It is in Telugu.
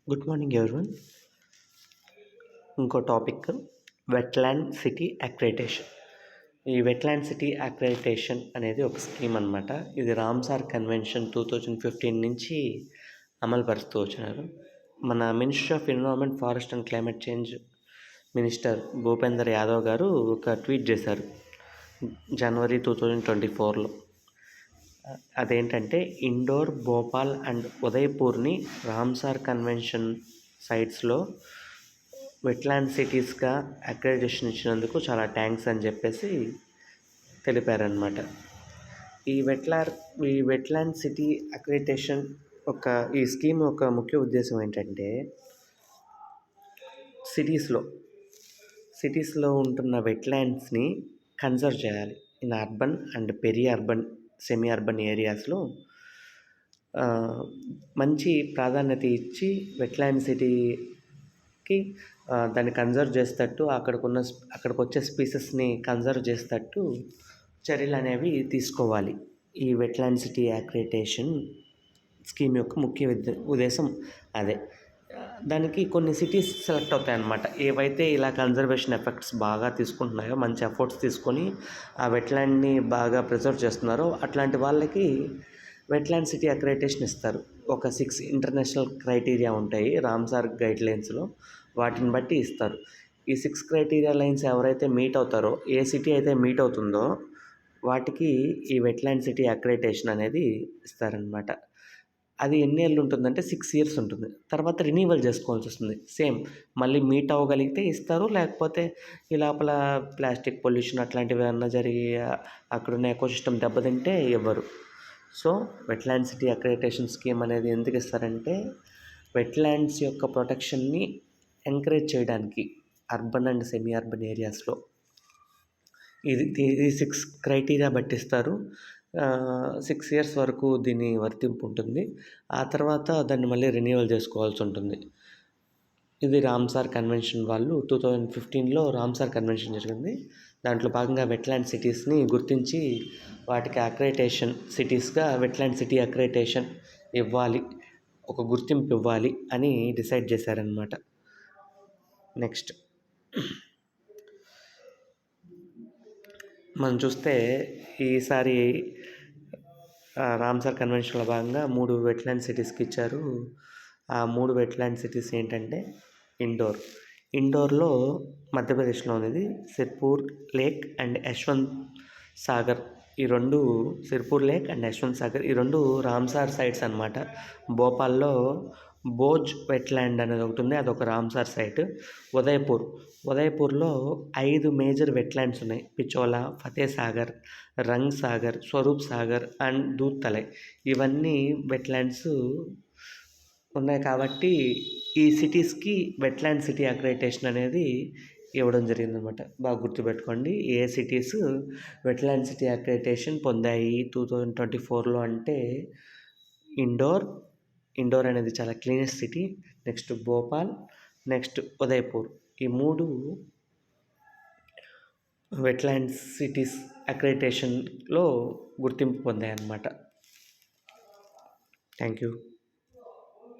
Good morning everyone. ఇంకో టాపిక్ వెట్లాండ్ సిటీ అక్రిడిటేషన్. ఈ వెట్లాండ్ సిటీ అక్రిడిటేషన్ అనేది ఒక స్కీమ్ అనమాట. ఇది రామ్సార్ కన్వెన్షన్ 2015 నుంచి అమలు పరుస్తూ వచ్చినారు. మన ministry of environment, forest and climate change minister Bhupender Yadav గారు ఒక ట్వీట్ చేశారు జనవరి 2024లో. అదేంటంటే ఇండోర్, భోపాల్ అండ్ ఉదయ్పూర్ని రామ్సార్ కన్వెన్షన్ సైట్స్లో వెట్లాండ్ సిటీస్గా అక్రిడిటేషన్ ఇచ్చినందుకు చాలా థ్యాంక్స్ అని చెప్పేసి తెలిపారనమాట. ఈ వెట్లాండ్ సిటీ అక్రిడిటేషన్ ఈ స్కీమ్ యొక్క ముఖ్య ఉద్దేశం ఏంటంటే సిటీస్లో ఉంటున్న వెట్లాండ్స్ని కన్జర్వ్ చేయాలి. In urban and peri urban, semi urban ఏరియాస్లో మంచి ప్రాధాన్యత ఇచ్చి వెట్లాండ్ సిటీకి దాన్ని కన్జర్వ్ చేసేటట్టు, అక్కడికి వచ్చే స్పీసెస్ని కన్జర్వ్ చేసేటట్టు చర్యలు అనేవి తీసుకోవాలి. ఈ వెట్లాండ్ సిటీ అక్రిడిటేషన్ స్కీమ్ యొక్క ముఖ్య ఉద్దేశం అదే. దానికి కొన్ని సిటీస్ సెలెక్ట్ అవుతాయి అన్నమాట. ఏవైతే ఇలా కన్జర్వేషన్ ఎఫెక్ట్స్ బాగా తీసుకుంటున్నాయో, మంచి ఎఫర్ట్స్ తీసుకొని ఆ వెట్లాండ్ని బాగా ప్రిజర్వ్ చేస్తున్నారో అట్లాంటి వాళ్ళకి వెట్లాండ్ సిటీ అక్రిడిటేషన్ ఇస్తారు. ఒక 6 ఇంటర్నేషనల్ క్రైటీరియా ఉంటాయి రామ్సార్ గైడ్లైన్స్లో, వాటిని బట్టి ఇస్తారు. ఈ 6 క్రైటీరియా లైన్స్ ఎవరైతే మీట్ అవుతారో, ఏ సిటీ అయితే మీట్ అవుతుందో వాటికి ఈ వెట్లాండ్ సిటీ అక్రిడిటేషన్ అనేది ఇస్తారనమాట. అది ఎన్ని ఏళ్ళు ఉంటుందంటే 6 years ఉంటుంది. తర్వాత రినీవల్ చేసుకోవాల్సి వస్తుంది. సేమ్ మళ్ళీ మీట్ అవ్వగలిగితే ఇస్తారు, లేకపోతే ఈ లోపల ప్లాస్టిక్ పొల్యూషన్ అట్లాంటివి ఏమన్నా జరిగి అక్కడున్న ఎకోసిస్టమ్ దెబ్బతింటే ఇవ్వరు. So wetland city accreditation scheme అనేది ఎందుకు ఇస్తారంటే వెట్లాండ్స్ యొక్క ప్రొటెక్షన్ని ఎంకరేజ్ చేయడానికి అర్బన్ అండ్ సెమీ అర్బన్ ఏరియాస్లో. ఇది 6 క్రైటీరియా బట్టిస్తారు. 6 years వరకు దీని వర్తింపు ఉంటుంది. ఆ తర్వాత దాన్ని మళ్ళీ రెన్యువల్ చేసుకోవాల్సి ఉంటుంది. ఇది రామ్సార్ కన్వెన్షన్ వాళ్ళు 2015లో రామ్సార్ కన్వెన్షన్ జరిగింది. దాంట్లో భాగంగా వెట్లాండ్ సిటీస్ని గుర్తించి వాటికి అక్రిడిటేషన్ సిటీస్గా వెట్లాండ్ సిటీ అక్రిడిటేషన్ ఇవ్వాలి, ఒక గుర్తింపు ఇవ్వాలి అని డిసైడ్ చేశారనమాట. నెక్స్ట్ మనం చూస్తే ఈసారి రామ్సార్ కన్వెన్షన్లో భాగంగా 3 వెట్లాండ్ సిటీస్కి ఇచ్చారు. ఆ 3 వెట్లాండ్ సిటీస్ ఏంటంటే ఇండోర్లో మధ్యప్రదేశ్లో ఉన్నది Sirpur lake and Yashwant Sagar. Sirpur lake and Yashwant Sagar ఈ రెండు రామ్సార్ సైట్స్ అనమాట. భోపాల్లో బోజ్ వెట్లాండ్ అనేది ఒకటి ఉంది, అదొక రామ్సార్ సైట్. ఉదయ్పూర్లో 5 మేజర్ వెట్లాండ్స్ ఉన్నాయి. పిచోలా, ఫతే సాగర్, రంగ్ సాగర్, స్వరూప్ సాగర్ అండ్ దూద్ తలై. ఇవన్నీ వెట్లాండ్స్ ఉన్నాయి కాబట్టి ఈ సిటీస్కి వెట్లాండ్ సిటీ అక్రిడిటేషన్ అనేది ఇవ్వడం జరిగిందనమాట. బాగా గుర్తుపెట్టుకోండి, ఏ సిటీస్ వెట్లాండ్ సిటీ అక్రిడిటేషన్ పొందాయి 2024లో అంటే ఇండోర్ అనేది చాలా cleanest city, next Bhopal, next Udaipur. ఈ 3 వెట్లాండ్ సిటీస్ అక్రిడిటేషన్లో గుర్తింపు పొందాయి అన్నమాట. Thank you.